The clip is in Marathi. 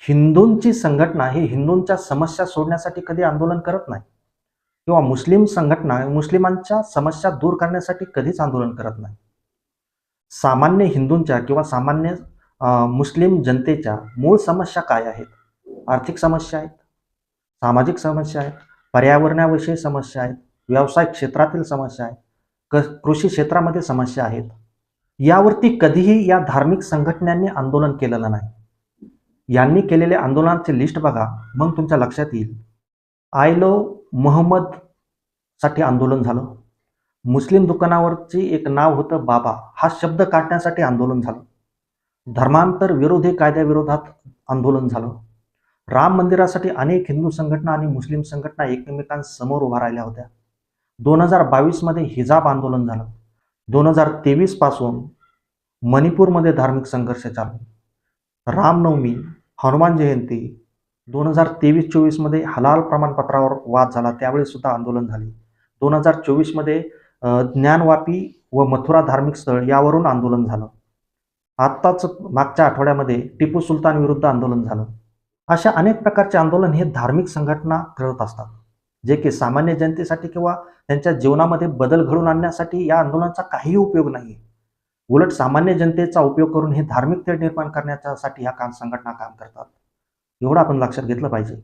हिंदूंची संघटना ही हिंदूंच्या समस्या सोडण्यासाठी कधी आंदोलन करत नाही किंवा मुस्लिम संघटना मुस्लिमांच्या समस्या दूर करण्यासाठी कधीच आंदोलन करत नाही. सामान्य हिंदूंच्या किंवा सामान्य मुस्लिम जनतेच्या मूळ समस्या काय आहेत? आर्थिक समस्या आहेत, सामाजिक समस्या आहेत, पर्यावरणाविषयी समस्या आहेत, व्यवसाय क्षेत्रातील समस्या आहेत, कृषी क्षेत्रामध्ये समस्या आहेत. यावरती कधीही या धार्मिक संघटनांनी आंदोलन केलेलं नाही. यांनी केलेल्या आंदोलनाची लिस्ट बघा, मग तुमच्या लक्षात येईल. आय लव्ह मोहम्मद साठी आंदोलन झालं. मुस्लिम दुकानावरची एक नाव होतं बाबा, हा शब्द काढण्यासाठी आंदोलन झालं. धर्मांतर विरोधी कायद्याविरोधात आंदोलन झालं. राम मंदिरासाठी अनेक हिंदू संघटना आणि मुस्लिम संघटना एकमेकांसमोर उभा राहिल्या होत्या. 2022 मध्ये हिजाब आंदोलन झालं. 2023 पासून मणिपूरमध्ये धार्मिक संघर्ष चालू. रामनवमी, हनुमान जयंती, 2023-24 मध्ये हलाल प्रमाणपत्रावर वाद झाला, त्यावेळी सुद्धा आंदोलन झाले. 2024 मध्ये ज्ञानवापी व मथुरा धार्मिक स्थळ यावरून आंदोलन झालं. आत्ताच मागच्या आठवड्यामध्ये टिपू सुलतान विरुद्ध आंदोलन झालं. अशा अनेक प्रकारचे आंदोलन हे धार्मिक संघटना करत असतात, जे की सामान्य जनतेसाठी किंवा त्यांच्या जीवनामध्ये बदल घडवून आणण्यासाठी या आंदोलनाचा काहीही उपयोग नाही. उलट सामान्य जनतेचा उपयोग करून हे धार्मिक तेढ निर्माण करण्यासाठी ह्या संघटना काम करतात. एवढं आपण लक्षात घेतलं पाहिजे.